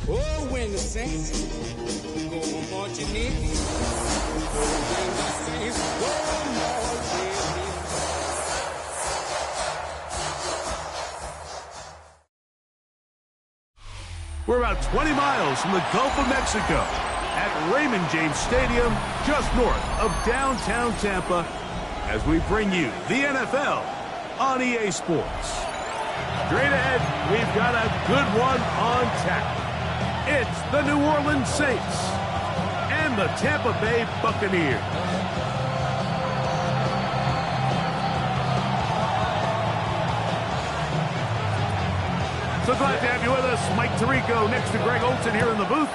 Oh, when the saints go marching in, when the saints go marching in. We're about 20 miles from the Gulf of Mexico at Raymond James Stadium, just north of downtown Tampa, as we bring you the NFL on EA Sports. Straight ahead, we've got a good one on tap. It's the New Orleans Saints and the Tampa Bay Buccaneers. So glad to have you with us. Mike Tirico next to Greg Olsen here in the booth.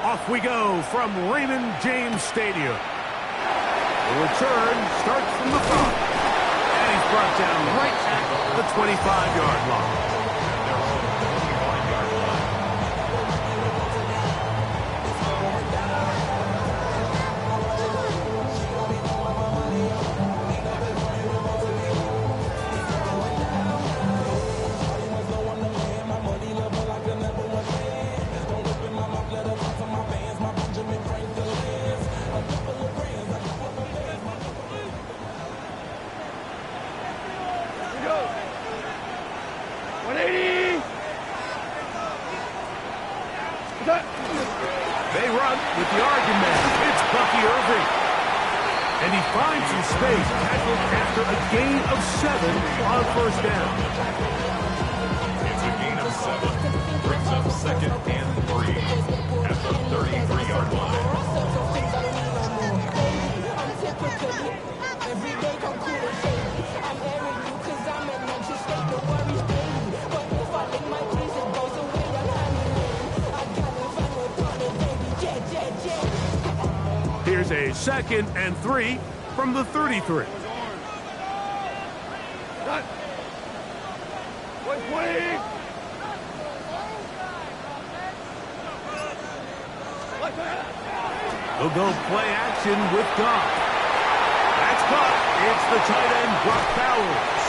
Off we go from Raymond James Stadium. The return starts from the front. And he's brought down right at the 25-yard line. with the argument. It's Bucky Irving. And he finds some space, tackled after a gain of 7 on first down. It's a gain of 7. Brings up 2nd and 3 at the 33-yard line. Here's a 2nd and 3 from the 33. They'll go play action with Goff. That's caught. It's the tight end, Brock Bowers.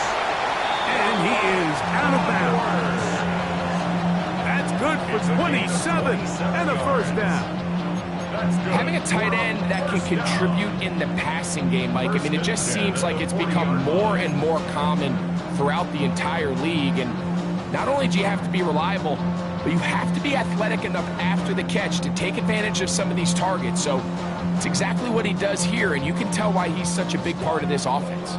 And he is out of bounds. That's good for 27 and a first down. Having a tight end that can contribute in the passing game, Mike, I mean, it just seems like it's become more and more common throughout the entire league. And not only do you have to be reliable, but you have to be athletic enough after the catch to take advantage of some of these targets. So it's exactly what he does here, and you can tell why he's such a big part of this offense.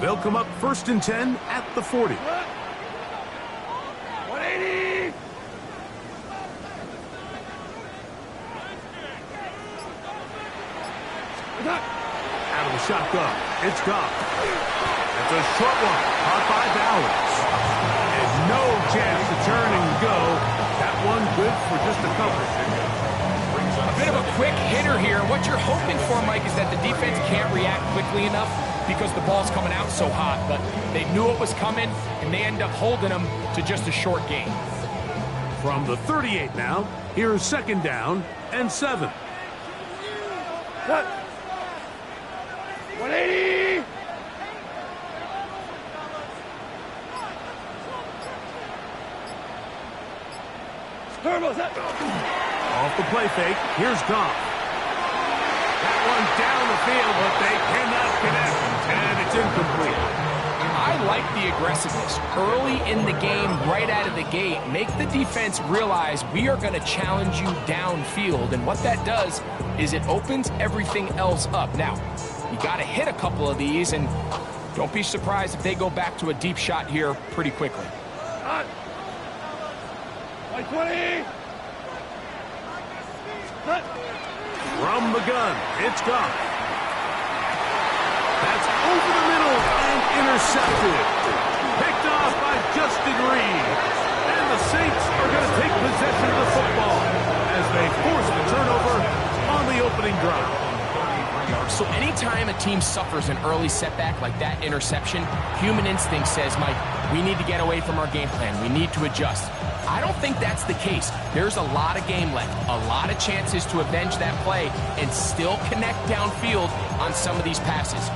They'll come up 1st and 10 at the 40. 180! Out of the shotgun, it's Goff. That's a short one, caught by Bowers. And no chance to turn and go. That one good for just a couple. A bit of a quick hitter here. What you're hoping for, Mike, is that the defense can't react quickly enough because the ball's coming out so hot. But they knew it was coming, and they end up holding them to just a short gain. From the 38 now, here's 2nd down and 7. Cut! 180! Off the play fake, here's Goff. That one down the field, but they cannot connect, and it's incomplete. I like the aggressiveness early in the game, right out of the gate. Make the defense realize we are going to challenge you downfield, and what that does is it opens everything else up. Now, you got to hit a couple of these, and don't be surprised if they go back to a deep shot here pretty quickly. 20! From the gun, it's Goff. That's over the middle and intercepted. Picked off by Justin Reed. And the Saints are going to take possession of the football as they force the turnover on the opening drive. So anytime a team suffers an early setback like that interception, human instinct says, Mike, we need to get away from our game plan. We need to adjust. I don't think that's the case. There's a lot of game left, a lot of chances to avenge that play and still connect downfield on some of these passes.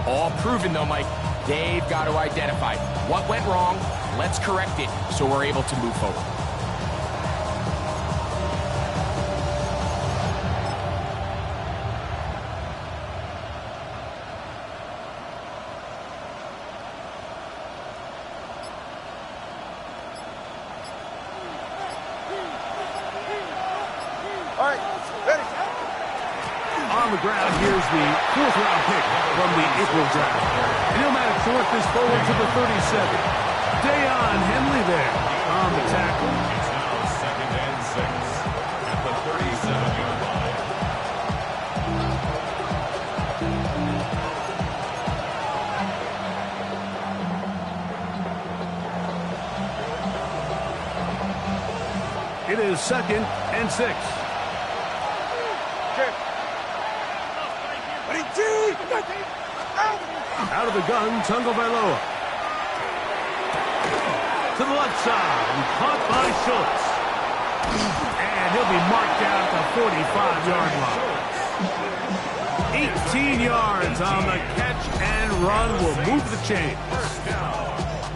All proven, though, Mike, they've got to identify what went wrong, let's correct it so we're able to move forward. On the ground, here's the 4th-round pick from the April draft. And he'll manage to work this forward to the 37. Deion Henley there on the tackle. It's now 2nd and 6 at the 37-yard line. It is 2nd and 6. Out of the gun, Tagovailoa. To the left side, and caught by Schultz. And he'll be marked down at the 45-yard line. 18 yards on the catch and run will move the chains.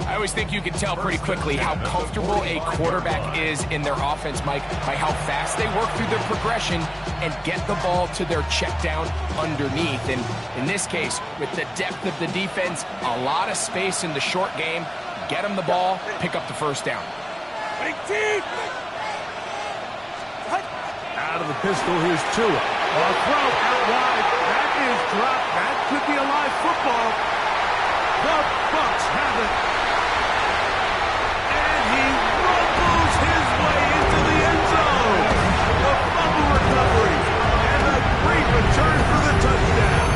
I always think you can tell pretty quickly how comfortable a quarterback is in their offense, Mike, by how fast they work through their progression and get the ball to their check down underneath. And in this case, with the depth of the defense, a lot of space in the short game, get them the ball, pick up the first down. Out out of the pistol. Here's Tua. A throw out wide. That is dropped. That could be a live football. The Bucs have it. And he rumbles his way into the end zone. The fumble recovery. And a great return for the touchdown.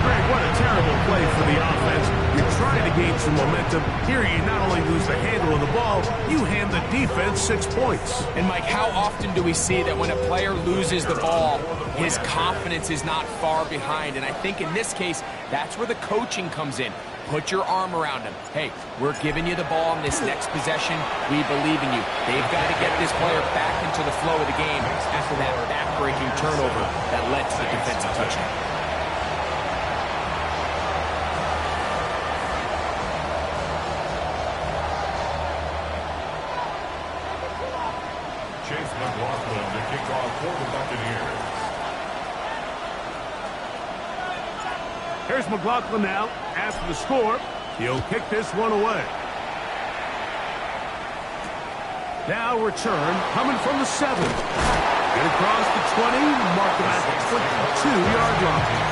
Greg, what a terrible play for the offense. You're trying to gain some momentum. Here you not only lose the handle of the ball, you hand the defense 6 points. And Mike, how often do we see that when a player loses the ball, his confidence is not far behind? And I think in this case, that's where the coaching comes in. Put your arm around him. Hey, we're giving you the ball in this next possession. We believe in you. They've got to get this player back into the flow of the game after that back-breaking turnover that led to the defensive touchdown. The kickoff for the Buccaneers. Here's McLaughlin now. After the score, he'll kick this one away. Now return coming from the 7. Get across the 20, mark him at the 22-yard line.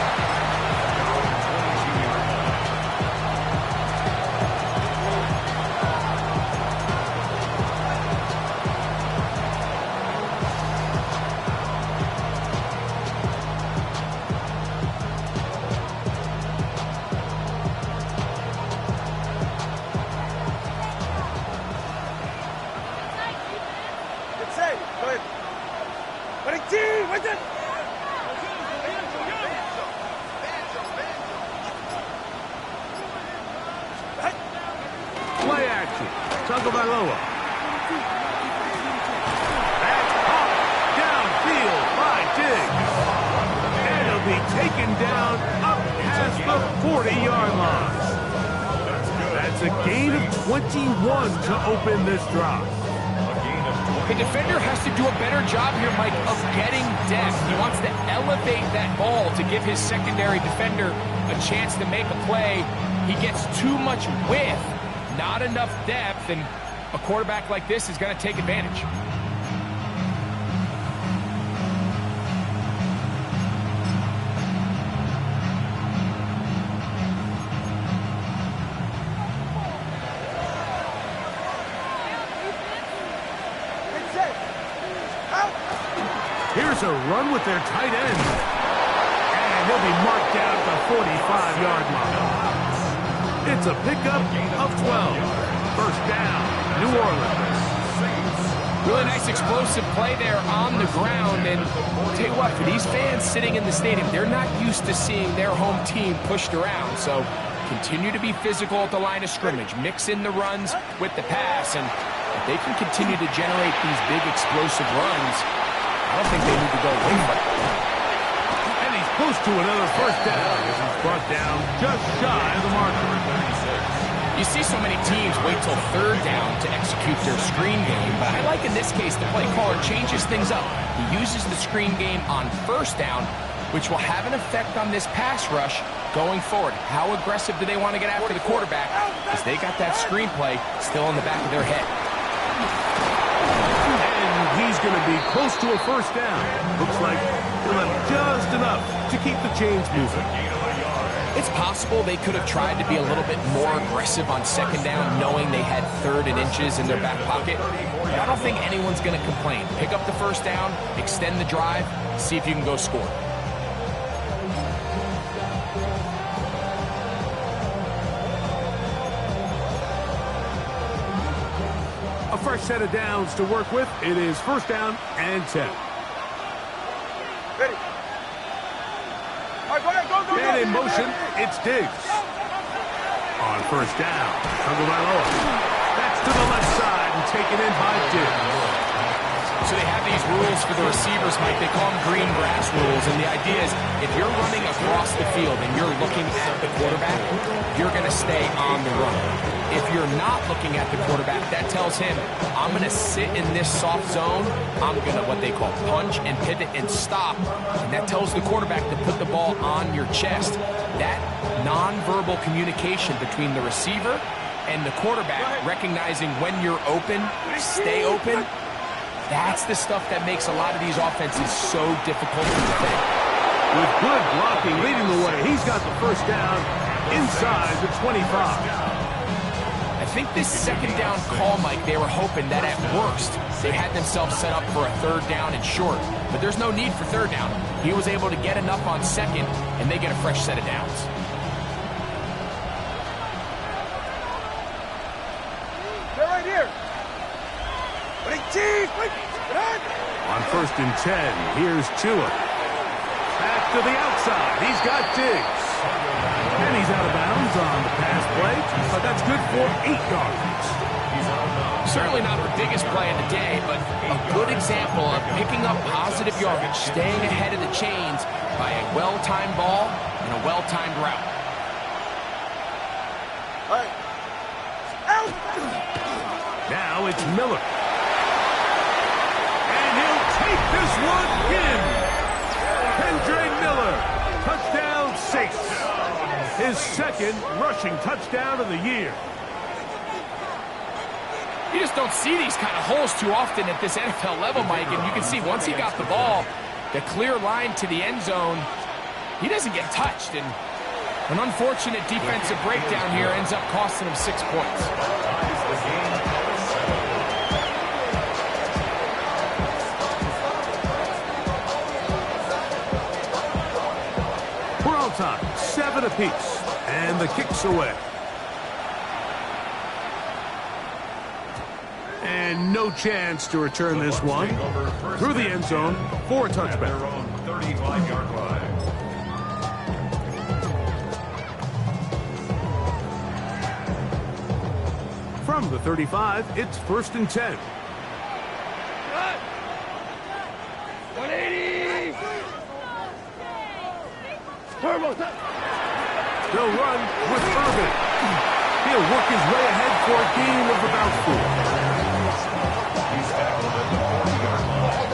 Play action. Tagovailoa. That's caught downfield by Diggs. And he'll be taken down up past the 40-yard line. That's a gain of 21 to open this drive. The defender has to do a better job here, Mike, of getting depth. He wants to elevate that ball to give his secondary defender a chance to make a play. He gets too much width, not enough depth, and a quarterback like this is going to take advantage. Here's a run with their tight end. And he'll be marked down at the 45-yard line. It's a pickup of 12. First down, New Orleans. Really nice explosive play there on the ground. And I'll tell you what, for these fans sitting in the stadium, they're not used to seeing their home team pushed around. So continue to be physical at the line of scrimmage. Mix in the runs with the pass. And if they can continue to generate these big explosive runs, I don't think they need to go away from it. And he's close to another first down as he's brought down just shy of the marker. You see so many teams wait till third down to execute their screen game, but I like in this case the play caller changes things up. He uses the screen game on first down, which will have an effect on this pass rush going forward. How aggressive do they want to get after the quarterback? Because they got that screenplay still in the back of their head. He's going to be close to a first down. Looks like he'll have just enough to keep the chains moving. It's possible they could have tried to be a little bit more aggressive on second down, knowing they had 3rd and inches in their back pocket. But I don't think anyone's going to complain. Pick up the first down, extend the drive, see if you can go score. A fresh set of downs to work with. It is first down and 10. Ready. All right, go ahead, go. And in motion, it's Diggs. On first down, Tagovailoa. That's to the left side and taken in by Diggs. So they have these rules for the receivers, Mike. They call them green grass rules. And the idea is if you're running across the field and you're looking at the quarterback, you're going to stay on the run. If you're not looking at the quarterback, that tells him, I'm going to sit in this soft zone. I'm going to what they call punch and pivot and stop. And that tells the quarterback to put the ball on your chest. That nonverbal communication between the receiver and the quarterback, recognizing when you're open, stay open, That's the stuff that makes a lot of these offenses so difficult to defend. With good blocking leading the way, he's got the first down inside the 25. I think this second down call, Mike, they were hoping that at worst they had themselves set up for a third down and short. But there's no need for third down. He was able to get enough on second, and they get a fresh set of downs. They're right here. On 1st and 10, here's Tua. Back to the outside. He's got Diggs. And he's out of bounds on the pass play, but that's good for 8 yards. Certainly not the biggest play of the day, but a good example of picking up positive yardage, staying ahead of the chains by a well-timed ball and a well-timed route. Now it's Miller. And he'll take this one in. Kendra Miller, touchdown 6. His second rushing touchdown of the year. You just don't see these kind of holes too often at this NFL level, Mike, and you can see once he got the ball, the clear line to the end zone, he doesn't get touched, and an unfortunate defensive breakdown here ends up costing him 6 points. We're on time, 7 apiece, and the kick's away. And no chance to return this one through the end zone for a touchback. 35-yard line. From the 35, it's 1st and 10. 180. They'll run with Irvin. He'll work his way ahead for a gain of about 4. He's tackled at the 40-yard line.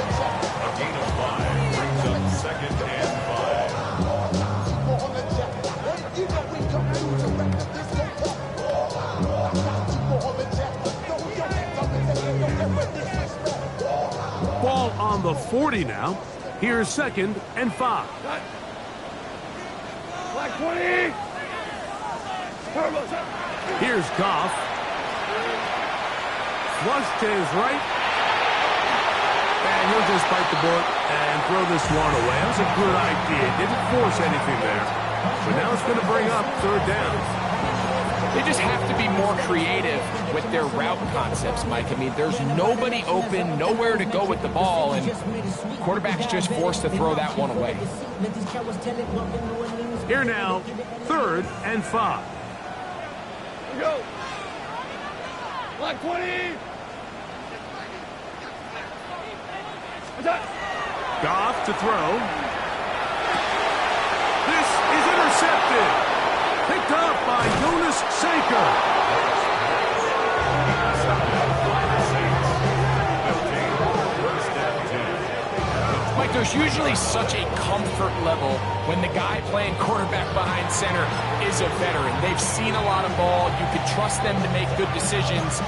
A gain of 5 brings up 2nd and 5. Ball on the 40 now. Here's 2nd and 5. Black 20. Here's Goff. Flush to his right. And he'll just bite the bullet and throw this one away. That was a good idea. Didn't force anything there. But now it's going to bring up 3rd down. They just have to be more creative with their route concepts, Mike. I mean, there's nobody open, nowhere to go with the ball, and quarterback's just forced to throw that one away. Here now, 3rd and 5. Go. Black 20. Goff to throw. This is intercepted. Picked up by Jonas Sanker. Mike, there's usually such a comfort level when the guy playing quarterback behind center is a veteran. They've seen a lot of ball. You can trust them to make good decisions.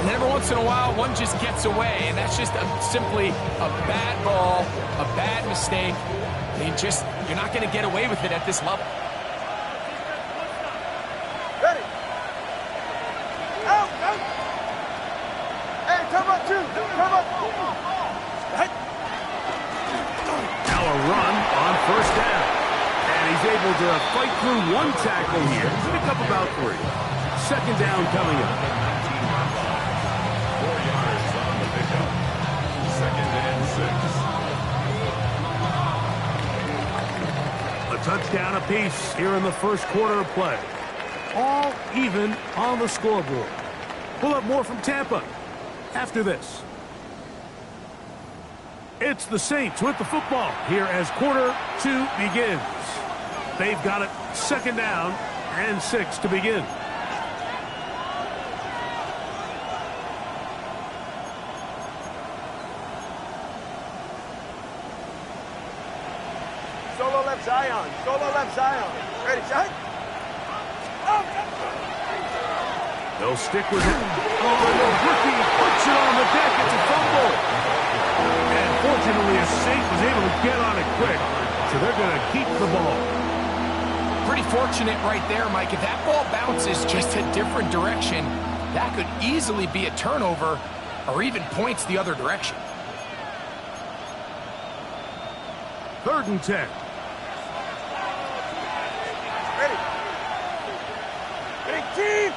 And every once in a while, one just gets away, and that's just simply a bad ball, a bad mistake. I mean, you're not going to get away with it at this level. Ready. Out. Hey, come up, 2. Come up. Now a run on 1st down. And he's able to fight through 1 tackle here. Pick up about 3. 2nd down coming up. 4 yards on the pickup. 2nd and 6. A touchdown apiece here in the first quarter of play. All even on the scoreboard. We'll have more from Tampa after this. It's the Saints with the football here as quarter 2 begins. They've got it 2nd down and 6 to begin. Solo left Zion. Solo left Zion. Ready, shot. They'll stick with it. Oh, the rookie puts it on the deck. It's a fumble. Fortunately, a Saint was able to get on it quick, so they're going to keep the ball. Pretty fortunate right there, Mike. If that ball bounces just a different direction, that could easily be a turnover or even points the other direction. 3rd and 10. Ready. Ready, team.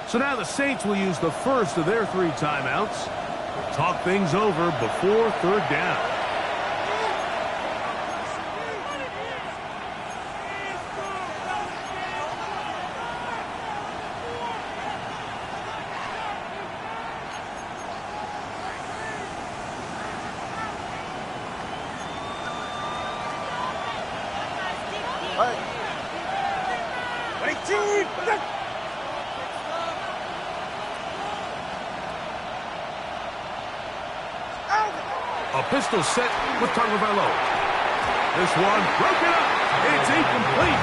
So now the Saints will use the first of their 3 timeouts. Talk things over before 3rd down. Ready, team. A pistol set with Tagovailoa. This one broken up. It's incomplete.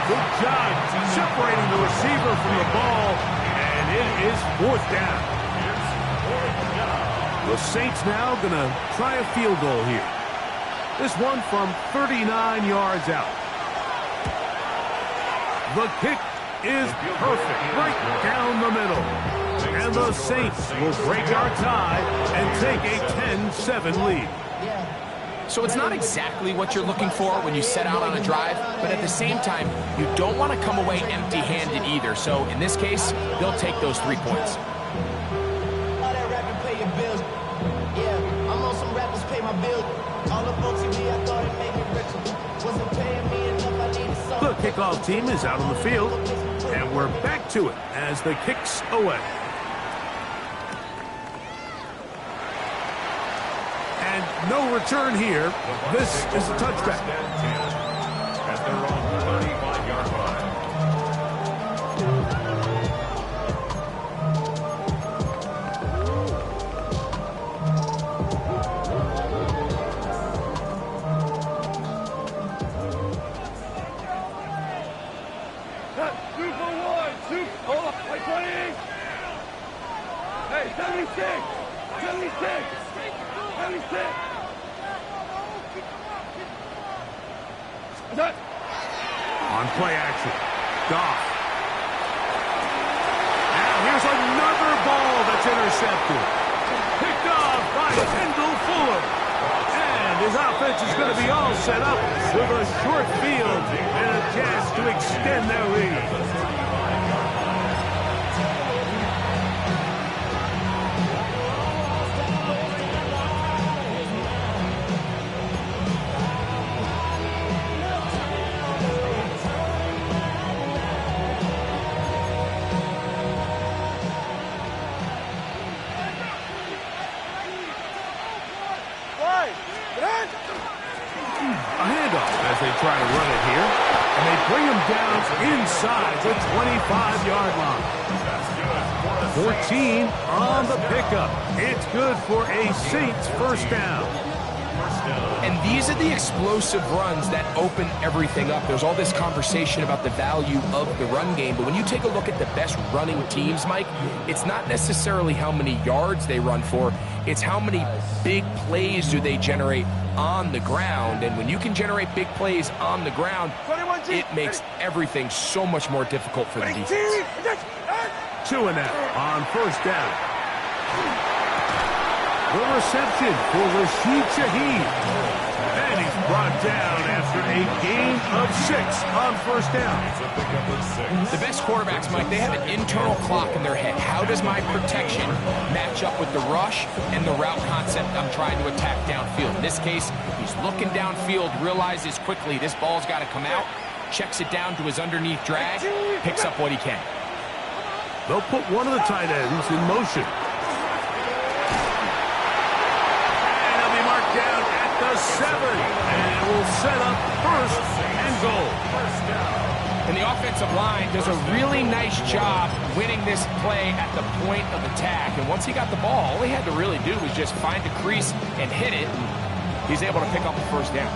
Good job separating the receiver from the ball, and it is 4th down. The Saints now going to try a field goal here. This one from 39 yards out. The kick is perfect, right down the middle. And the Saints will break our tie and take a 10-7 lead. So it's not exactly what you're looking for when you set out on a drive, but at the same time, you don't want to come away empty-handed either. So in this case, they'll take those 3 points. All that rapping pay your bills. Yeah, I'm on some rappers pay my bills. All up on TV, I thought it made me richer. Wasn't paying me enough, I needed something. The kickoff team is out on the field, and we're back to it as the kick's away. And no return here. This is a touchback. At their own 35-yard line. Hold up, like 20. Hey, 76. 76. 76. On play action, Goff. Now here's another ball that's intercepted. Picked off by Kendall Fuller. And his offense is going to be all set up with a short field and a chance to extend their lead. A handoff as they try to run it here. And they bring him down inside the 25-yard line. 14 on the pickup. It's good for a Saints first down. And these are the explosive runs that open everything up. There's all this conversation about the value of the run game, but when you take a look at the best running teams, Mike, it's not necessarily how many yards they run for, it's how many big plays do they generate on the ground. And when you can generate big plays on the ground, it makes everything so much more difficult for the defense. 2 and out on first down. The reception for Rashid Shaheed. And he's brought down after a gain of 6 on first down. The best quarterbacks, Mike, they have an internal clock in their head. How does my protection match up with the rush and the route concept I'm trying to attack downfield? In this case, he's looking downfield, realizes quickly this ball's got to come out, checks it down to his underneath drag, picks up what he can. They'll put one of the tight ends in motion. Down at the 7, and will set up first and goal. And the offensive line does a really nice job winning this play at the point of attack. And once he got the ball, all he had to really do was just find the crease and hit it. He's able to pick up the first down.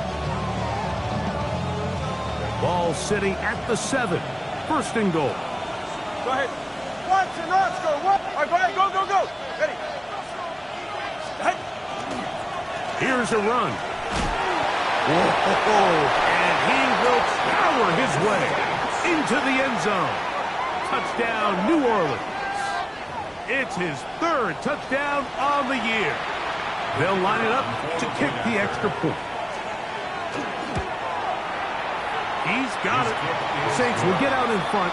Ball sitting at the 7, first and goal. Go ahead. Watch and let's go. What? All right, go ahead. Go, go, go. Ready. Hey. Here's a run. Whoa, and he will power his way into the end zone. Touchdown, New Orleans. It's his third touchdown on the year. They'll line it up to kick the extra point. He's got it. The Saints will get out in front,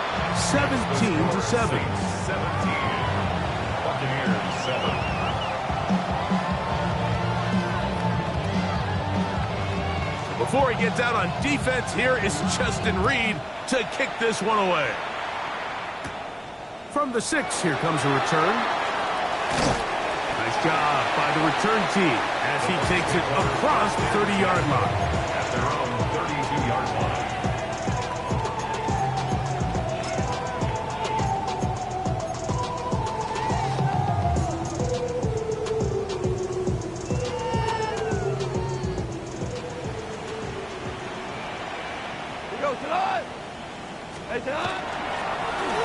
17-7. Buccaneers 7. Before he gets out on defense, here is Justin Reed to kick this one away. From the 6, here comes a return. Nice job by the return team as he takes it across the 30-yard line. At their own 32-yard line.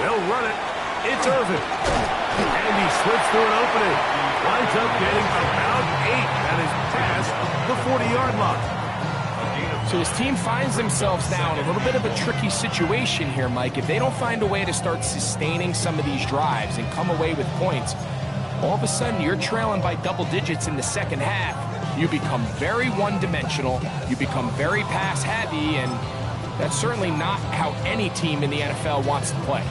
They'll run it. It's Irvin. And he slips through an opening. Winds up getting about 8 at his past the 40-yard line. So his team finds themselves now in a little bit of a tricky situation here, Mike. If they don't find a way to start sustaining some of these drives and come away with points, all of a sudden you're trailing by double digits in the second half. You become very one-dimensional. You become very pass-heavy, and that's certainly not how any team in the NFL wants to play.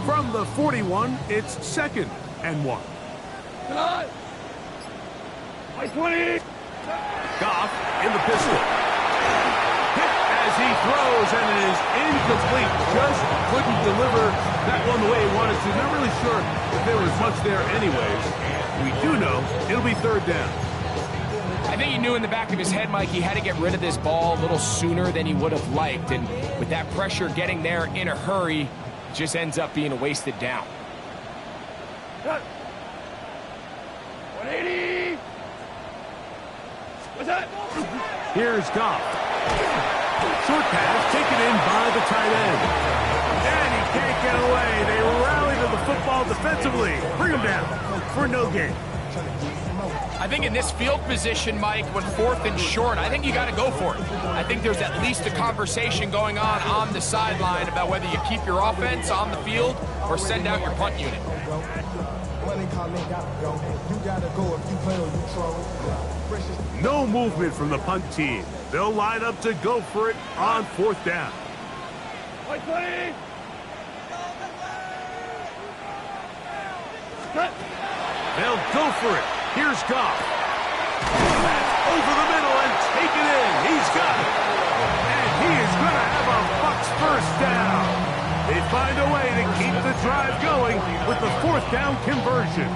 From the 41, it's 2nd and 1. By 20. Goff in the pistol. Hit as he throws, and it is incomplete. Just couldn't deliver that one the way he wanted to. Not really sure if there was much there anyways. We do know it'll be 3rd down. I think he knew in the back of his head, Mike, he had to get rid of this ball a little sooner than he would have liked. And with that pressure getting there in a hurry, it just ends up being a wasted down. 180. What's that? Here's Goff. Short pass taken in by the tight end. And he can't get away. They rally to the football defensively. Bring him down for no gain. I think in this field position, Mike, when 4th and short, I think you got to go for it. I think there's at least a conversation going on the sideline about whether you keep your offense on the field or send out your punt unit. No movement from the punt team. They'll line up to go for it on 4th down. By 20. They'll go for it. Here's Goff. That's over the middle and taken in. He's got it. And he is going to have a Bucs 1st down. They find a way to keep the drive going with the 4th down conversion.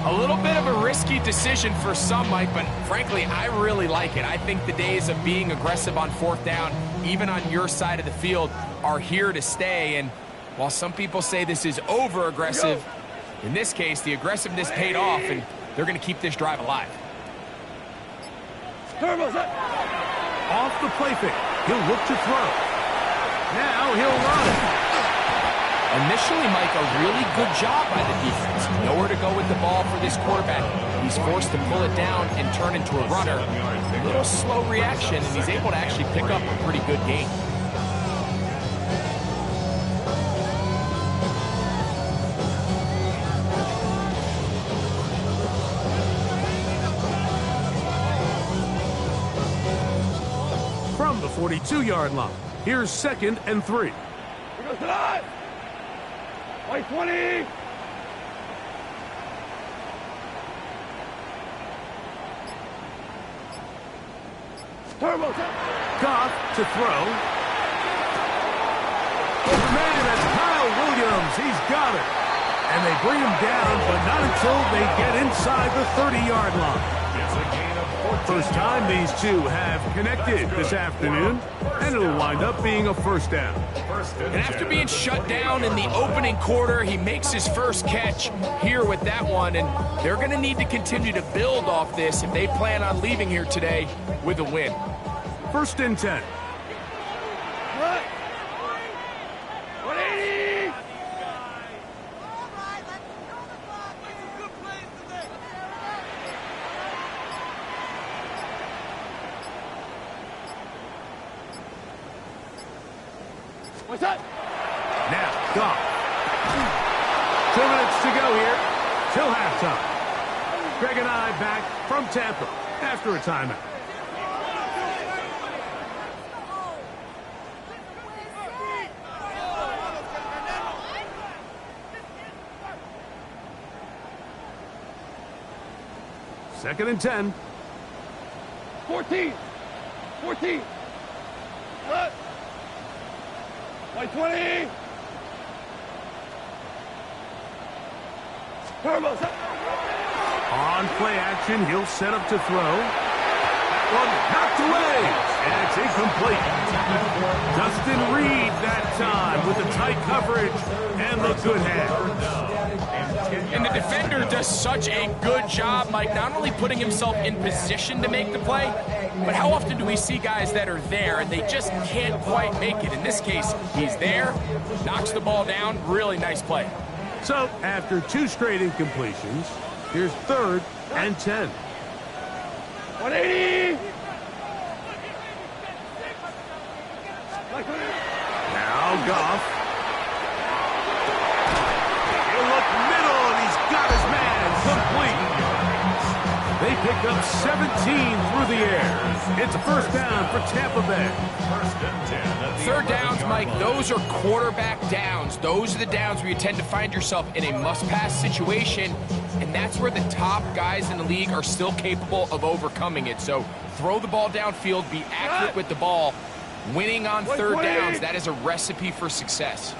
A little bit of a risky decision for some, Mike, but frankly, I really like it. I think the days of being aggressive on 4th down, even on your side of the field, are here to stay. And while some people say this is over-aggressive, in this case, the aggressiveness paid off, and they're going to keep this drive alive. Off the play fake. He'll look to throw. Now he'll run. Initially, Mike, a really good job by the defense. Nowhere to go with the ball for this quarterback. He's forced to pull it down and turn into a runner. A little slow reaction, and he's able to actually pick up a pretty good gain. From the 42-yard line, here's 2nd and 3. Here goes the line. By 20. Turbo. Goff to throw. Open man, that's Kyle Williams. He's got it. And they bring him down, but not until they get inside the 30-yard line. It's a gain of 14. First time these two have connected this afternoon, and it'll wind up being a 1st down. And after being shut down in the opening quarter, he makes his first catch here with that one, and they're going to need to continue to build off this if they plan on leaving here today with a win. 1st and 10. What? 180! What's that? Now, Goff. 2 minutes to go here till halftime. Greg and I back from Tampa after a timeout. Second and 10. 14! 14! What? 120! Turbo, set. On play action, he'll set up to throw. That one knocked away, and it's incomplete. Justin Reed that time with the tight coverage and the good hand. And the defender does such a good job, Mike, not only putting himself in position to make the play, but how often do we see guys that are there and they just can't quite make it? In this case, he's there, knocks the ball down, really nice play. So, after 2 straight incompletions, here's 3rd and 10. 180! Now Goff. He'll look middle, and he's got his man complete. They pick up 17 through the air. It's a first down for Tampa Bay. First and 10. 3rd downs, Mike, those are quarterback downs. Those are the downs where you tend to find yourself in a must-pass situation, and that's where the top guys in the league are still capable of overcoming it. So throw the ball downfield, be accurate with the ball. Winning on 3rd downs, that is a recipe for success.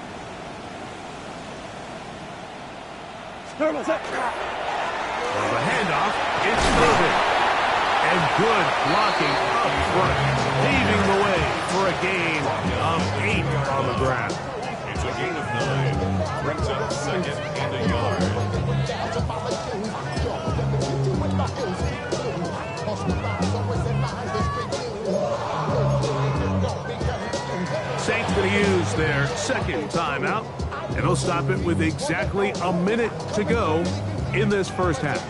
Well, the handoff, it's moving. And good blocking up front, paving the way for a gain of 8 on the ground. It's a gain of 9. Brings up 2nd and a yard. Saints going to use their 2nd timeout, and they'll stop it with exactly a minute to go in this first half.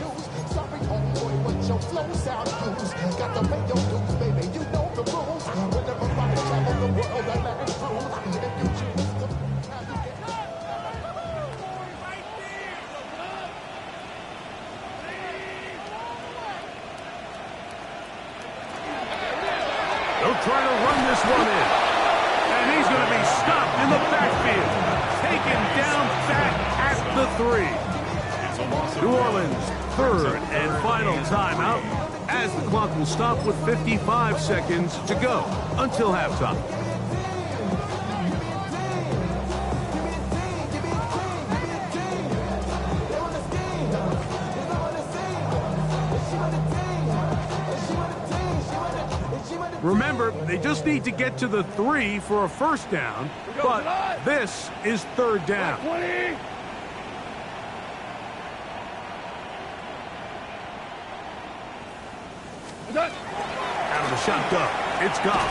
They'll try to run this one in. And he's going to be stopped in the backfield. Taken down back at the 3. New Orleans, 3rd and final timeout, as the clock will stop with 55 seconds to go until halftime. Remember, they just need to get to the 3 for a first down, but this is 3rd down. 20! Out of the shotgun, it's Goff.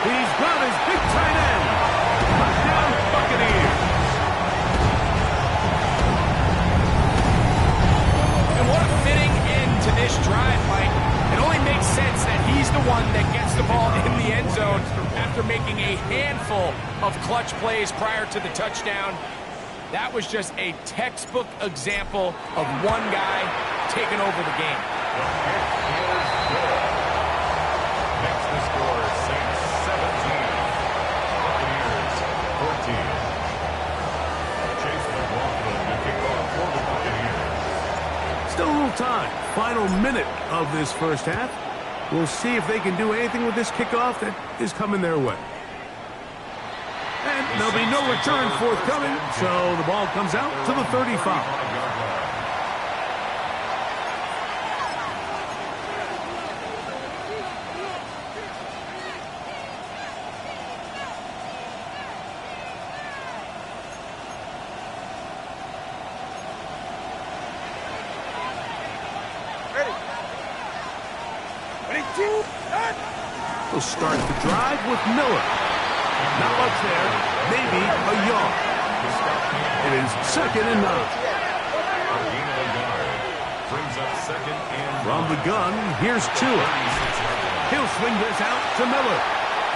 He's got his big tight end. Touchdown, Bucaneers. And what a fitting end to this drive, Mike. It only makes sense that he's the one that gets the ball in the end zone after making a handful of clutch plays prior to the touchdown. That was just a textbook example of one guy taking over the game. Makes the score Saints 17. Buccaneers 14. Chase McLaughlin to kick off for the Buccaneers. Still a little time. Final minute of this first half. We'll see if they can do anything with this kickoff that is coming their way. And there'll be no return forthcoming, so the ball comes out to the 35. We'll start the drive with Miller. Not much there. Maybe a yard. It is 2nd and 9. Brings up 2nd and 9. From the gun, here's Tua. He'll swing this out to Miller.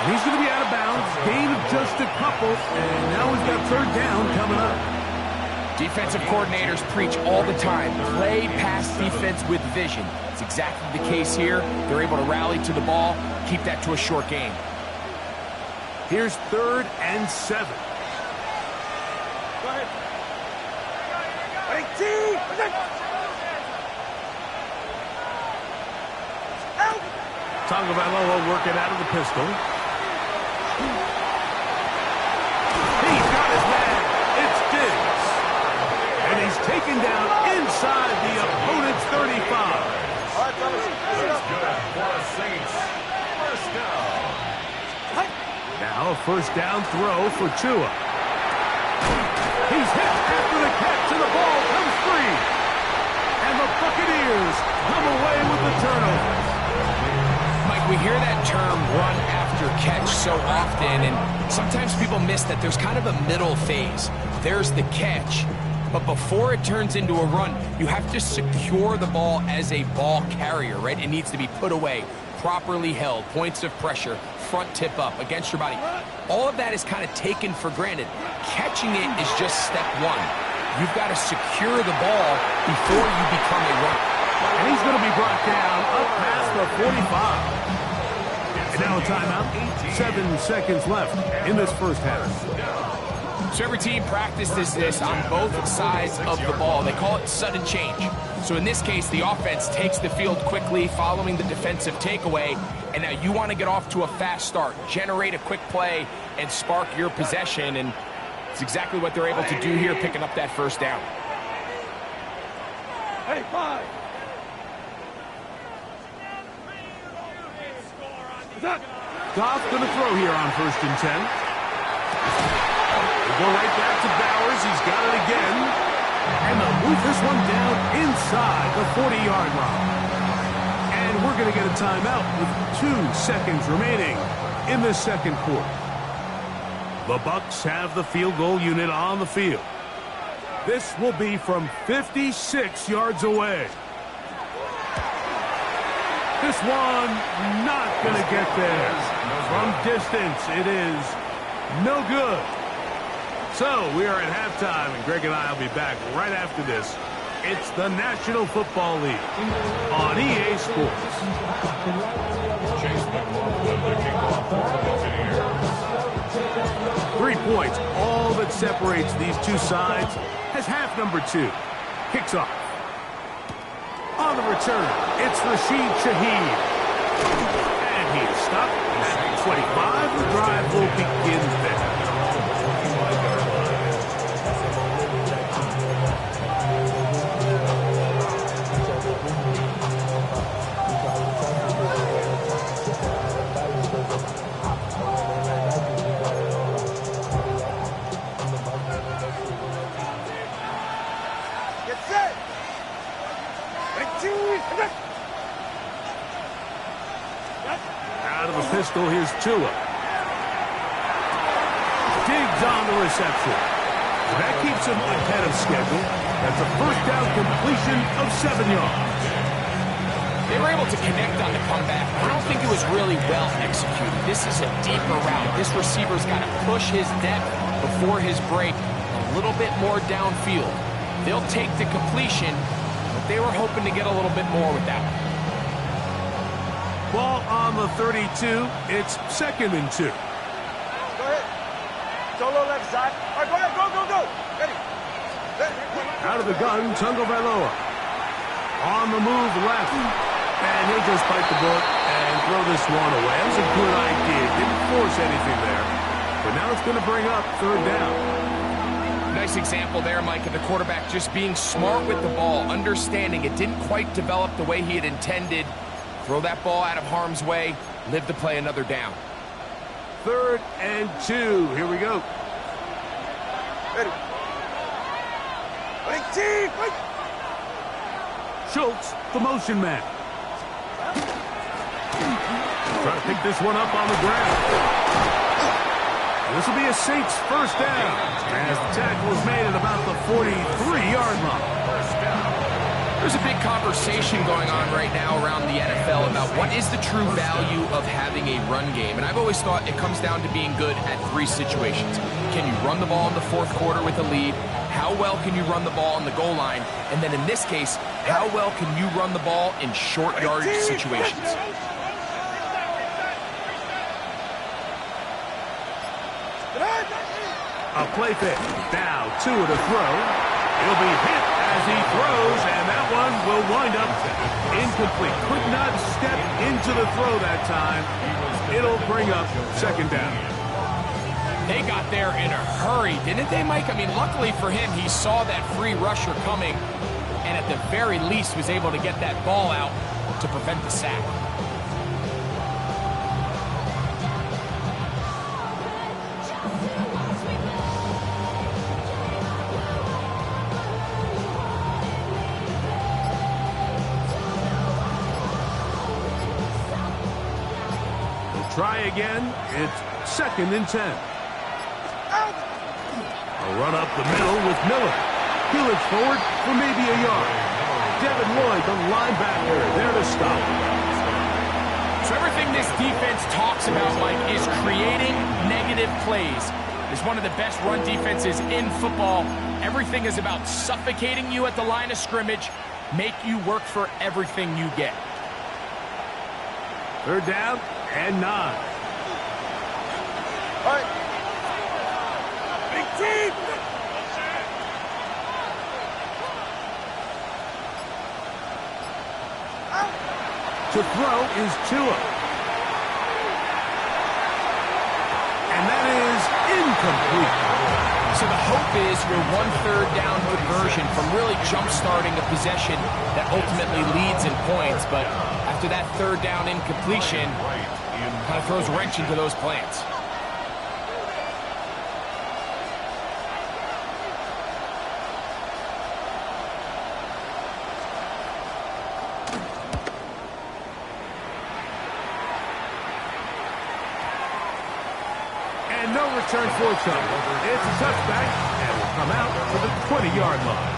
And he's going to be out of bounds. Gain of just a couple. And now he's got 3rd down coming up. Defensive coordinators preach all the time. Play pass defense with vision. It's exactly the case here. They're able to rally to the ball, keep that to a short game. Here's 3rd and 7. Go ahead. Tagovailoa working out of the pistol. He's got his man. It's Diggs. And he's taken down inside the opponent's 35. All right, fellas. That's good for the Saints. First down. Now a 1st down throw for Tua. He's hit after the catch, and the ball comes free. And the Buccaneers come away with the turnover. Mike, we hear that term run after catch so often, and sometimes people miss that there's kind of a middle phase. There's the catch, but before it turns into a run, you have to secure the ball as a ball carrier, right? It needs to be put away, properly held, points of pressure, front tip up against your body. All of that is kind of taken for granted. Catching it is just step one. You've got to secure the ball before you become a runner. And he's going to be brought down up past the 45. And now a timeout. 7 seconds left in this first half. So every team practices this on both sides of the ball. They call it sudden change. So in this case, the offense takes the field quickly following the defensive takeaway. And now you want to get off to a fast start, generate a quick play, and spark your possession. And it's exactly what they're able to do here, picking up that 1st down. Hey, 5. Goff going to throw here on 1st and 10. We'll go right back to Bowers. He's got it again. And they'll move this one down inside the 40-yard line. And we're going to get a timeout with 2 seconds remaining in the 2nd quarter. The Bucs have the field goal unit on the field. This will be from 56 yards away. This one not going to get there. From distance, it is no good. So we are at halftime, and Greg and I will be back right after this. It's the National Football League on EA Sports. Chase McLaughlin, the kickoff for the Buccaneers. 3 points, all that separates these two sides, as half number 2 kicks off. On the return, it's Rashid Shaheed. And he is stopped at 25. The drive will begin there. Out of the pistol, here's Tua. Diggs on the reception. That keeps him ahead of schedule. That's a 1st down completion of 7 yards. They were able to connect on the comeback. I don't think it was really well executed. This is a deeper route. This receiver's got to push his depth before his break a little bit more downfield. They'll take the completion, but they were hoping to get a little bit more with that one. Ball on the 32. It's 2nd and 2. Go ahead. Solo left side. All right, go ahead. Go. Ready. Out of the gun, Tagovailoa. On the move left. And he'll just bite the bullet and throw this one away. That was a good idea. Didn't force anything there. But now it's going to bring up 3rd down. Nice example there, Mike, of the quarterback just being smart with the ball, understanding it didn't quite develop the way he had intended. Throw that ball out of harm's way, live to play another down. 3rd and 2. Here we go. Ready. Wait. Schultz, the motion man. Trying to pick this one up on the ground. This will be a Saints first down, as the tackle is made at about the 43-yard line. There's a big conversation going on right now around the NFL about what is the true value of having a run game. And I've always thought it comes down to being good at three situations. Can you run the ball in the fourth quarter with a lead? How well can you run the ball on the goal line? And then in this case, how well can you run the ball in short yardage situations? A play fake. Now Tua to throw. He'll be hit as he throws, and that one will wind up incomplete. Could not step into the throw that time. It'll bring up second down. They got there in a hurry, didn't they, Mike? I mean, luckily for him, he saw that free rusher coming, and at the very least was able to get that ball out to prevent the sack. Try again. It's 2nd and 10. A run up the middle with Miller. He looks forward for maybe a yard. Devin Lloyd, the linebacker, there to stop. So everything this defense talks about, Mike, is creating negative plays. It's one of the best run defenses in football. Everything is about suffocating you at the line of scrimmage, make you work for everything you get. 3rd down and 9. All right. Big team. To throw is Tua. And that is incomplete. So the hope is your 1/3 down conversion from really jump-starting a possession that ultimately leads in points, but after that 3rd down incompletion, kind of throws a wrench into those plans. And no return forthcoming. It's a touchback, and will come out to the 20-yard line.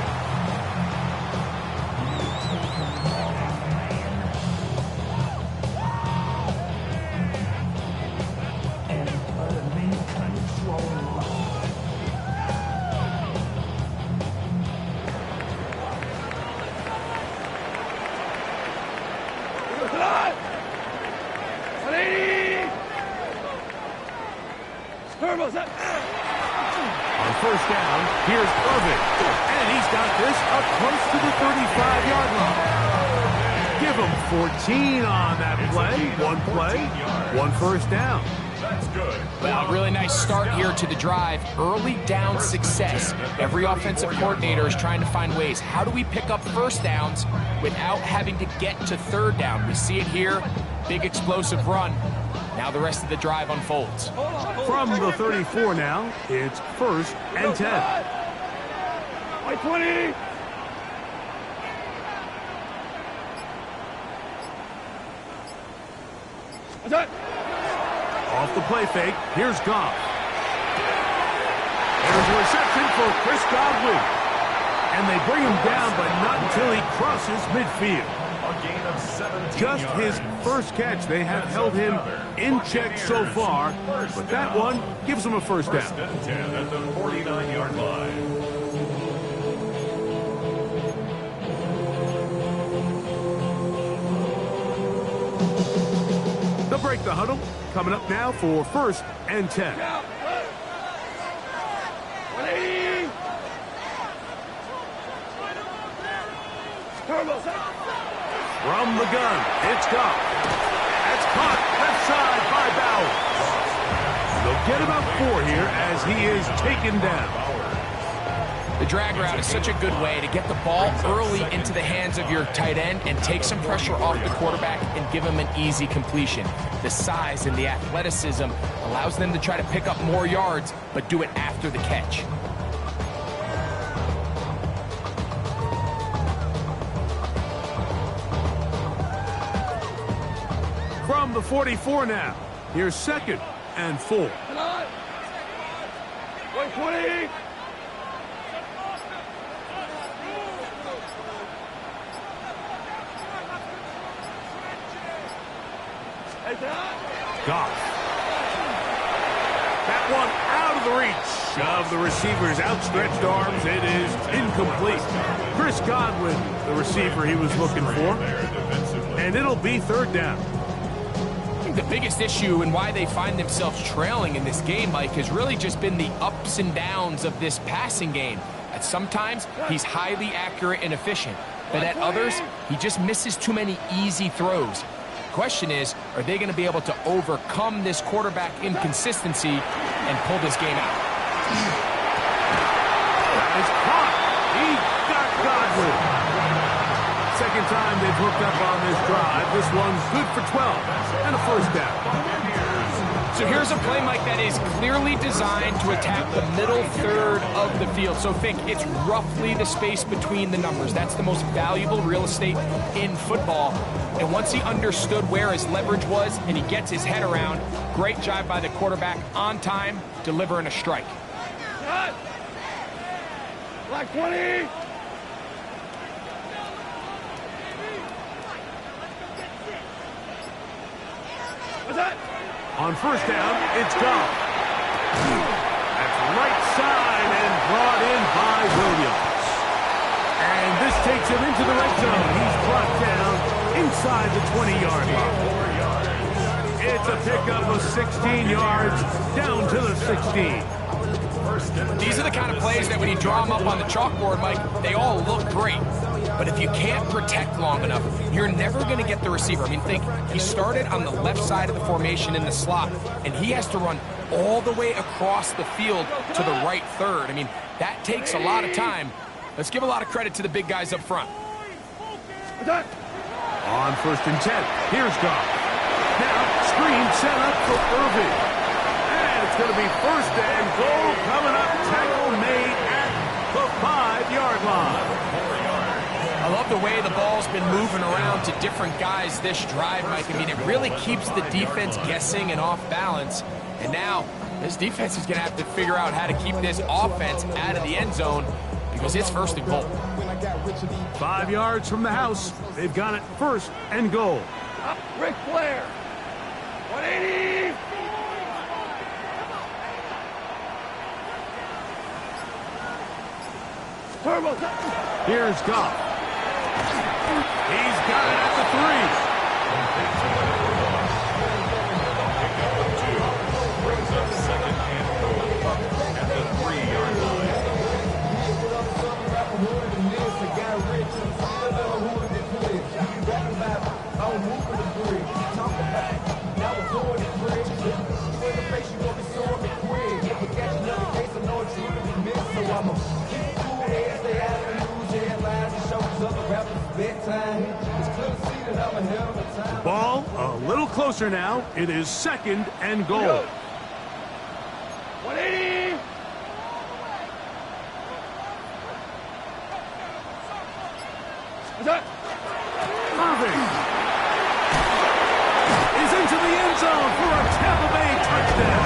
On 1st down, here's Irvin. And he's got this up close to the 35-yard line. Give him 14 on that play. One play, 1 first down. That's good. Well, really nice start here to the drive. Early down success. Every offensive coordinator is trying to find ways. How do we pick up first downs without having to get to 3rd down? We see it here. Big explosive run. Now the rest of the drive unfolds. From the 34 now, it's 1st and 10. 20. Off the play fake, here's Goff. There's a reception for Chris Godwin. And they bring him down, but not until he crosses midfield. A gain of 17 Just yards. his first catch. They have held him in check so far, but that one gives him a first down. 1st and 10 at the 49-yard line. They'll break the huddle. Coming up now for 1st and 10. 180. From the gun, it's Goff. That's caught left side by Bowers. They'll get about 4 here as he is taken down. The drag route is such a good way to get the ball early into the hands of your tight end and take some pressure off the quarterback and give him an easy completion. The size and the athleticism allows them to try to pick up more yards, but do it after the catch. From the 44 now, here's 2nd and 4. 120. Goff. That one out of the reach of the receiver's outstretched arms. It is incomplete. Chris Godwin, the receiver he was looking for. And it'll be third down. I think the biggest issue and why they find themselves trailing in this game, Mike, has really just been the ups and downs of this passing game. At sometimes, he's highly accurate and efficient. But at others, he just misses too many easy throws. Question is, are they going to be able to overcome this quarterback inconsistency and pull this game out? That is caught. He got Godwin. Second time they've hooked up on this drive. This one's good for 12 and a first down. So here's a play, Mike, that is clearly designed to attack the middle third of the field. So think it's roughly the space between the numbers. That's the most valuable real estate in football. And once he understood where his leverage was and he gets his head around, great job by the quarterback on time, delivering a strike. Black 20. What's that? On first down, it's Goff. That's right side and brought in by Williams. And this takes him into the red zone. He's brought down inside the 20-yard line. It's a pickup of 16 yards down to the 16. These are the kind of plays that when you draw them up on the chalkboard, Mike, they all look great. But if you can't protect long enough, you're never going to get the receiver. I mean, think, he started on the left side of the formation in the slot, and he has to run all the way across the field to the right third. I mean, that takes a lot of time. Let's give a lot of credit to the big guys up front. On first and 10, here's Goff. Now, screen set up for Irving. And it's going to be first and goal coming up. Tackle made at the 5-yard line. I love the way the ball's been moving around to different guys this drive, Mike. I mean, it really keeps the defense guessing and off balance. And now, this defense is going to have to figure out how to keep this offense out of the end zone because it's first and goal. 5 yards from the house. They've got it first and goal. Up, Ric Flair. 180. Turbo. Here's Goff. He's got it at the 3. Brings up second and goal at the 3-yard line. Ball a little closer now. It is second and goal. 180. Irving is into the end zone for a Tampa Bay touchdown.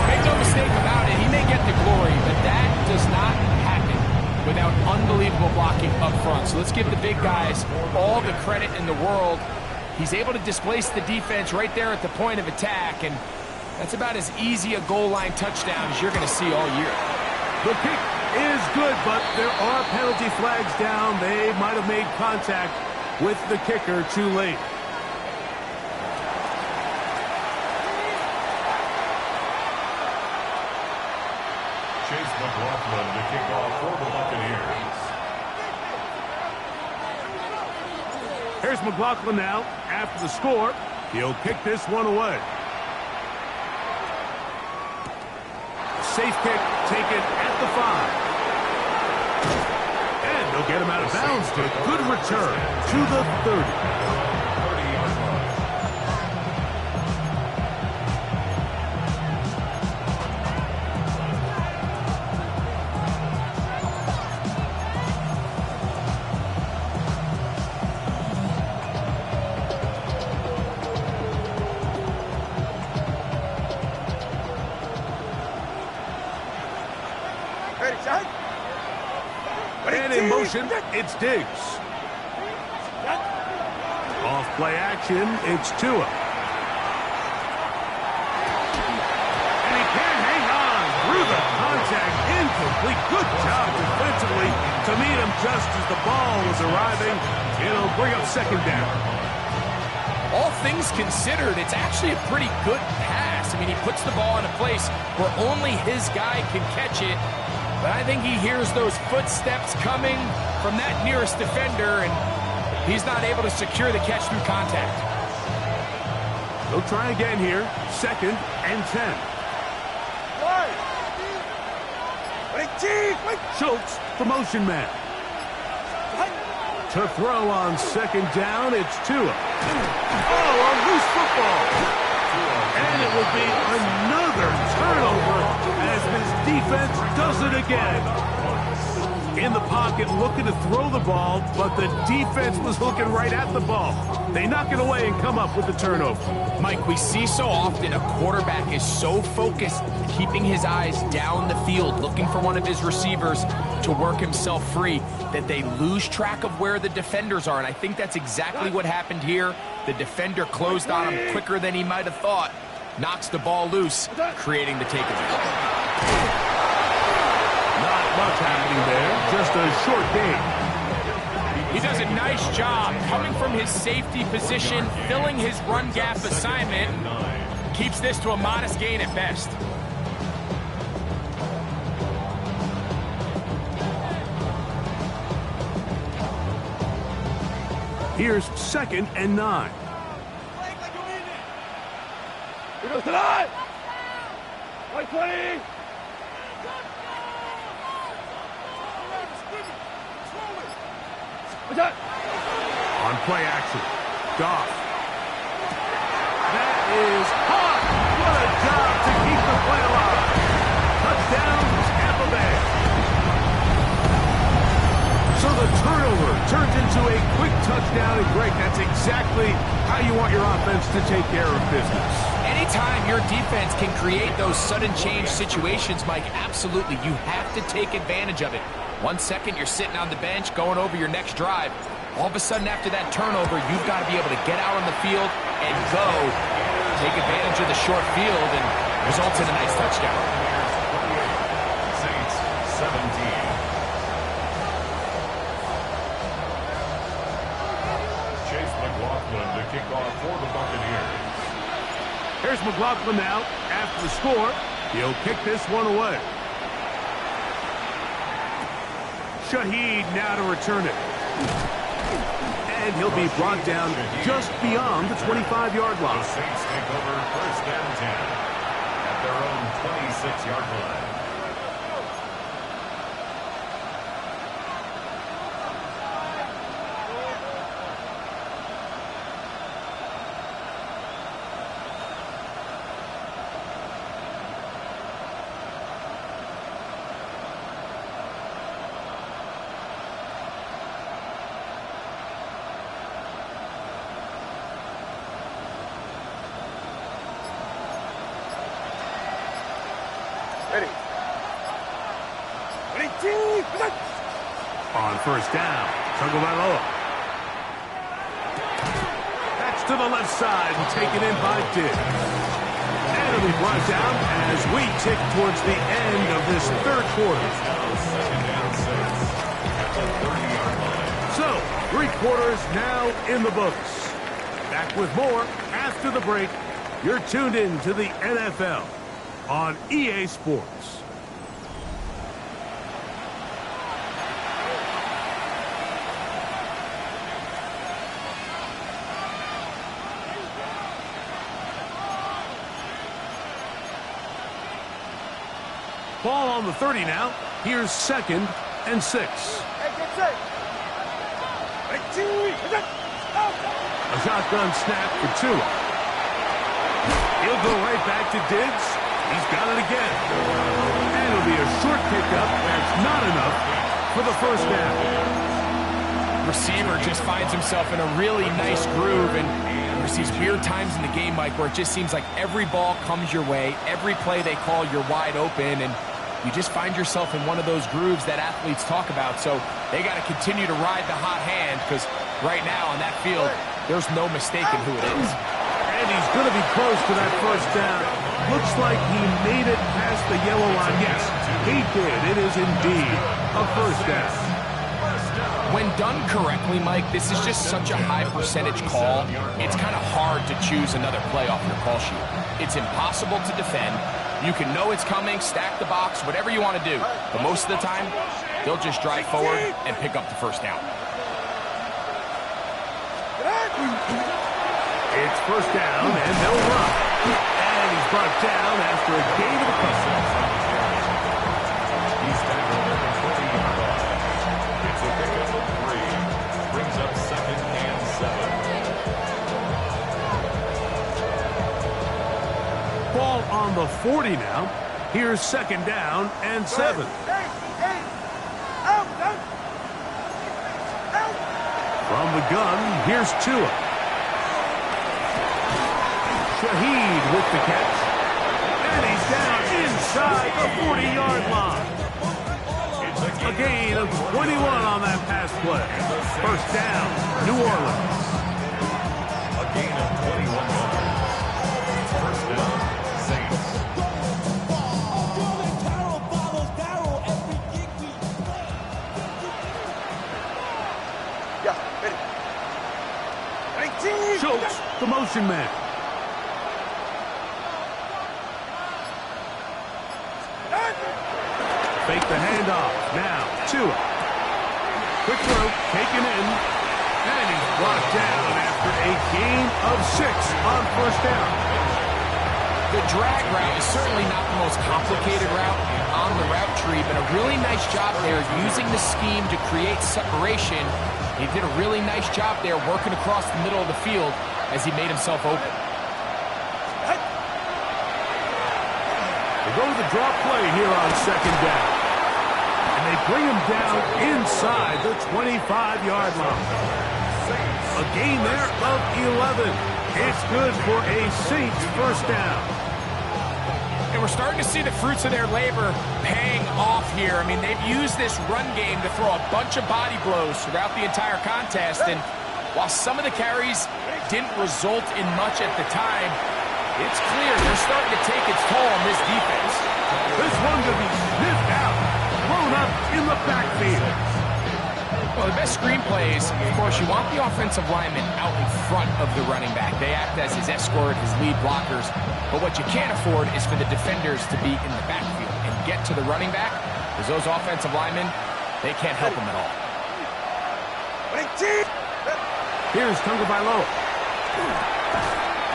Make no mistake about it, he may get the glory, but that does not happen without unbelievable blocking up front. So let's give the big guys all the credit in the world. He's able to displace the defense right there at the point of attack, and that's about as easy a goal line touchdown as you're going to see all year. The kick is good, but there are penalty flags down. They might have made contact with the kicker too late. Chase McLaughlin to kick off for the Buccaneers. Here's McLaughlin now. After the score, he'll kick this one away. Safe kick taken at the 5. And they'll get him out of bounds to a good return to the 30. motion, it's Diggs. Off play action, it's Tua. And he can't hang on through the contact. Incomplete. Good job defensively to meet him just as the ball was arriving. It'll bring up second down. All things considered, it's actually a pretty good pass. I mean, he puts the ball in a place where only his guy can catch it. But I think he hears those footsteps coming from that nearest defender, and he's not able to secure the catch through contact. They'll try again here. 2nd and 10. Schultz, the motion man. To throw on 2nd down, it's Tua. Oh, a loose football. And it will be another turnover as this defense does it again. In the pocket, looking to throw the ball, but the defense was looking right at the ball. They knock it away and come up with the turnover. Mike, we see so often a quarterback is so focused, keeping his eyes down the field, looking for one of his receivers to work himself free, that they lose track of where the defenders are. And I think that's exactly what happened here. The defender closed on him quicker than he might have thought. Knocks the ball loose, creating the takeaway. Not much happening there, just a short game. He does a nice job coming from his safety position, filling his run gap assignment. Keeps this to a modest gain at best. Here's 2nd and 9. Here goes tonight. Right 20. What's that? On play action, Goff. That is hot. What a job to keep the play alive. Touchdown, Tampa Bay. So the turnover turns into a quick touchdown, and Greg, that's exactly how you want your offense to take care of business. Anytime your defense can create those sudden change situations, Mike, absolutely, you have to take advantage of it. 1 second, you're sitting on the bench, going over your next drive. All of a sudden, after that turnover, you've got to be able to get out on the field and go. Take advantage of the short field and results in a nice touchdown. Saints 17. Chase McLaughlin to kick off for the Buccaneers. Here's McLaughlin now. After the score, he'll kick this one away. Shaheed now to return it. And he'll be brought down just beyond the 25-yard line. The Saints take over 1st and 10 at their own 26-yard line. Ready. On 1st down, Tagovailoa. That's to the left side and taken in by Diggs. And it'll be brought down as we tick towards the end of this 3rd quarter. So, 3 quarters now in the books. Back with more after the break. You're tuned in to the NFL on EA Sports. Ball on the 30 now. Here's 2nd and 6. Hey, get set. A shotgun snap for Tua. He'll go right back to Diggs. He's got it again. And it'll be a short pickup. That's not enough for the 1st down. Receiver just finds himself in a really nice groove, and there's these weird times in the game, Mike, where it just seems like every ball comes your way. Every play they call, you're wide open, and you just find yourself in one of those grooves that athletes talk about. So they got to continue to ride the hot hand, because right now on that field, there's no mistaking who it is. And he's going to be close to that first down. Looks like he made it past the yellow line. Yes, he did. It is indeed a first down. When done correctly, Mike, this is just such a high percentage call. It's kind of hard to choose another play off your call sheet. It's impossible to defend. You can know it's coming, stack the box, whatever you want to do. But most of the time, they'll just drive forward and pick up the first down. It's first down, and they'll run. And he's brought down after a gain of a couple. He's back on the 20-yard line. It's a pickup of 3. Brings up 2nd and 7. Ball on the 40 now. Here's 2nd down and 7. From the gun, here's Tua. Shaheed with the catch. And he's down inside the 40-yard line. A gain of 21 on that pass play. First down, New Orleans. A gain of 21 yards. First down, Saints. Schultz, the motion man. Fake the handoff. Now, Tua. Quick throw, taken in. And he's brought down after a gain of 6 on first down. The drag route is certainly not the most complicated route on the route tree, but a really nice job there using the scheme to create separation. He did a really nice job there working across the middle of the field as he made himself open. They go to the drop play here on 2nd down. And they bring him down inside the 25-yard line. A gain there of 11. It's good for a Saints first down. And we're starting to see the fruits of their labor paying off here. I mean, they've used this run game to throw a bunch of body blows throughout the entire contest. And while some of the carries didn't result in much at the time, it's clear they're starting to take its toll on this defense. This one to be sniffed out, thrown up in the backfield. Well, the best screenplays, of course, you want the offensive lineman out in front of the running back. They act as his escort, his lead blockers. But what you can't afford is for the defenders to be in the backfield and get to the running back, because those offensive linemen, they can't help them at all. Here's Tagovailoa.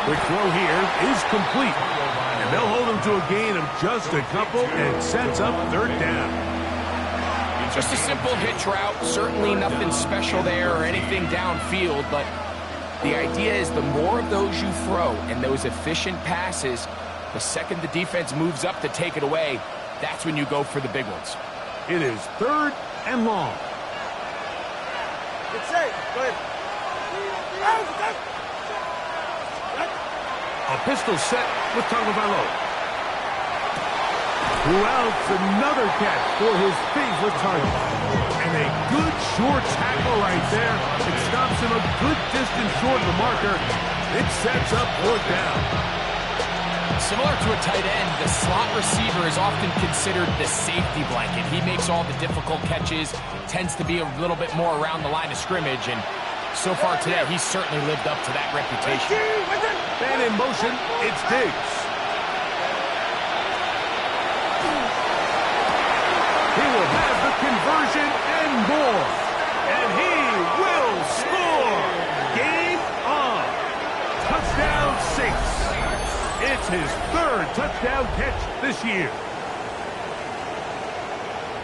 Quick throw here is complete. And they'll hold him to a gain of just a couple and sets up 3rd down. Just a simple hitch route, certainly nothing special there or anything downfield, but the idea is the more of those you throw and those efficient passes, the second the defense moves up to take it away, that's when you go for the big ones. It is 3rd and long. It's safe. Go ahead. A pistol set with Tagovailoa. Throughout another catch for his favorite target. And a good short tackle right there. It stops him a good distance short of the marker. It sets up 4th down. Similar to a tight end, the slot receiver is often considered the safety blanket. He makes all the difficult catches, tends to be a little bit more around the line of scrimmage, and so far today, he's certainly lived up to that reputation. And in motion, it's Diggs. He will have the conversion and more. And he will score. Game on. Touchdown Saints. It's his 3rd touchdown catch this year.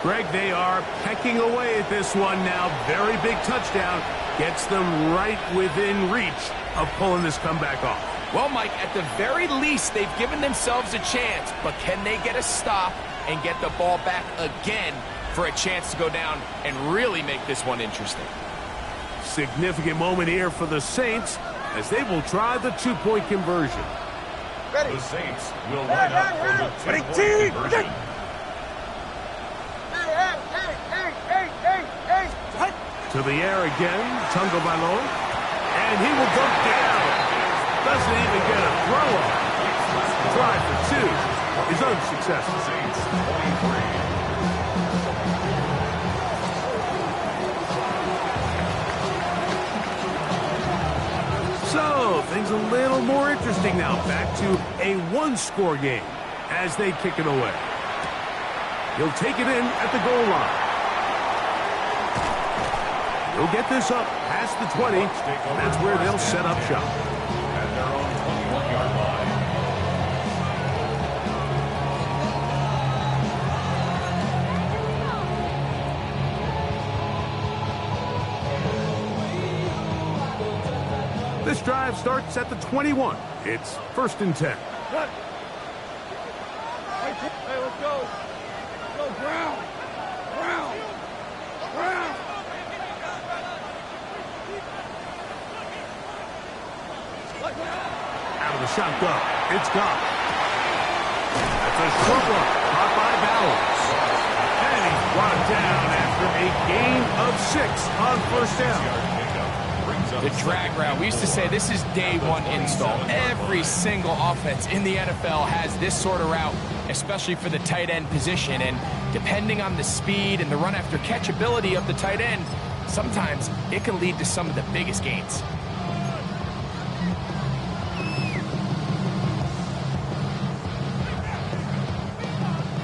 Greg, they are pecking away at this one now. Very big touchdown. Gets them right within reach of pulling this comeback off. Well, Mike, at the very least, they've given themselves a chance, but can they get a stop and get the ball back again for a chance to go down and really make this one interesting? Significant moment here for the Saints as they will try the 2-point conversion. Ready. The Saints will line up for the 2-point conversion. To the air again, Tungo, and he will go down. Doesn't even get a throw up. Try for two is unsuccessful. Saints 23. So, things a little more interesting now. Back to a one-score game as they kick it away. He'll take it in at the goal line. He'll get this up past the 20. That's where they'll set up shop. At their own 21-yard line. This drive starts at the 21. It's 1st and 10. Hey, let's go. Go, Brown. Brown. Brown. Out of the shotgun. It's gone. That's a short one. Caught by Bowers. And he's brought down after a gain of 6 on 1st down. The drag route. We used to say this is day one install. Every single offense in the NFL has this sort of route, especially for the tight end position. And depending on the speed and the run after catch ability of the tight end, sometimes it can lead to some of the biggest gains.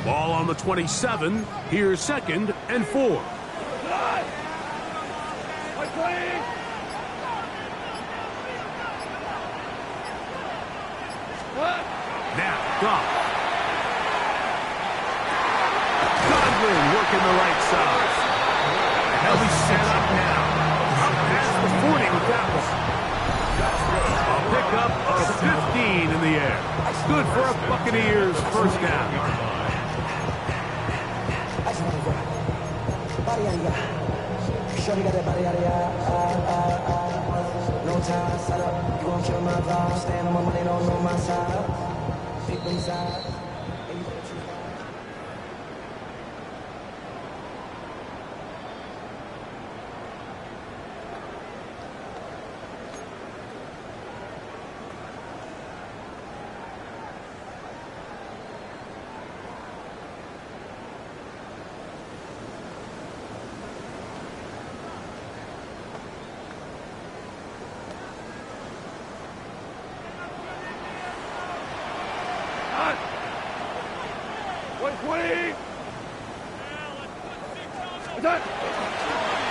Ball on the 27. Here's 2nd and 4. Now, Goff. Godwin working the right side. And they'll be set up now. Up past the 40 with that one. A pickup of 15 in the air. Good for a Buccaneers 1st down. No time, set up, you gon' kill my vibe. Stand on my money, don't know my side. People inside.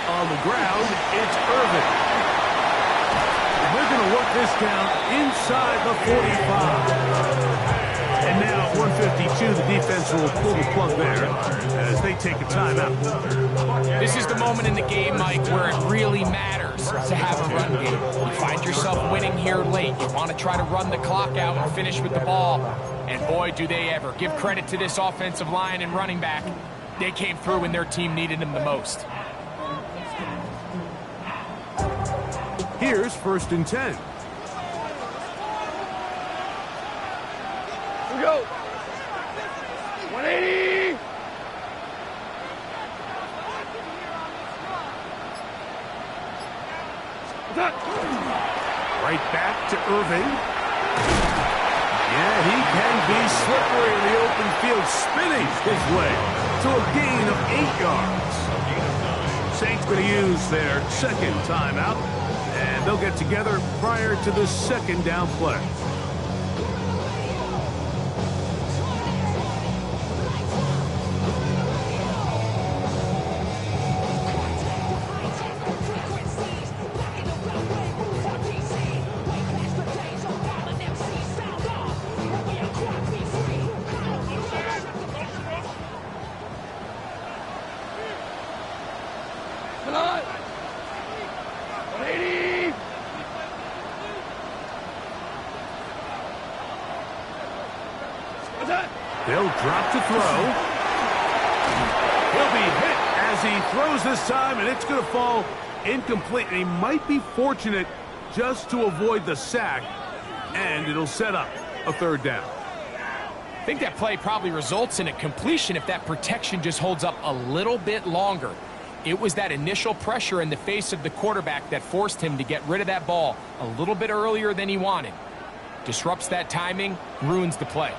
On the ground, it's Irvin. They're going to work this down inside the 45. And now at 152, the defense will pull the plug there as they take a timeout. This is the moment in the game, Mike, where it really matters to have a run game. You find yourself winning here late. You want to try to run the clock out and finish with the ball. And boy, do they ever. Give credit to this offensive line and running back. They came through when their team needed them the most. Here's 1st and 10. Here we go. 180. Right back to Irving. Yeah, he can be slippery in the open field, spinning his way to a gain of 8 yards. Saints going to use their 2nd timeout, and they'll get together prior to the 2nd down play. They'll drop to throw. He'll be hit as he throws this time, and it's going to fall incomplete. And he might be fortunate just to avoid the sack, and it'll set up a 3rd down. I think that play probably results in a completion if that protection just holds up a little bit longer. It was that initial pressure in the face of the quarterback that forced him to get rid of that ball a little bit earlier than he wanted. Disrupts that timing, ruins the play.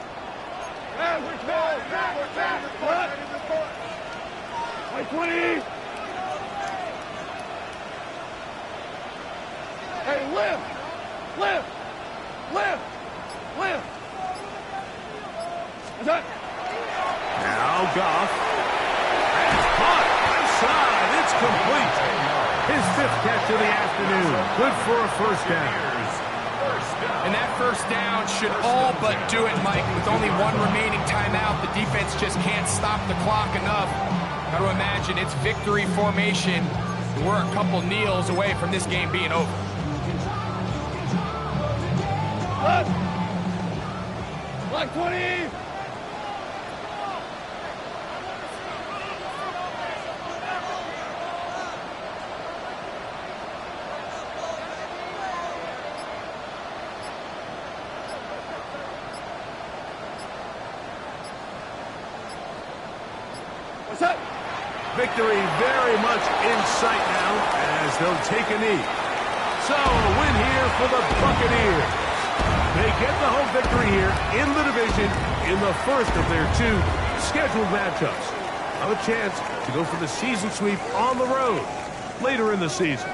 Like 20. Hey, lift. Is that? Now Goff. That's caught. Outside. It's complete. His 5th catch of the afternoon. Good for a first down. And that first down should all but do it, Mike. With only 1 remaining timeout, the defense just can't stop the clock enough. Got to imagine it's victory formation. We're a couple kneels away from this game being over. Like 20. What's up? Victory very much in sight now as they'll take a knee. So a win here for the Buccaneers. They get the home victory here in the division in the first of their 2 scheduled matchups. Have a chance to go for the season sweep on the road later in the season.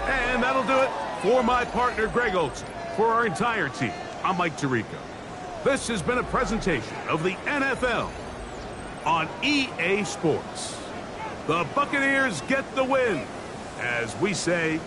And that'll do it for my partner Greg Olson. For our entire team, I'm Mike Tirico. This has been a presentation of the NFL on EA Sports. The Buccaneers get the win, as we say.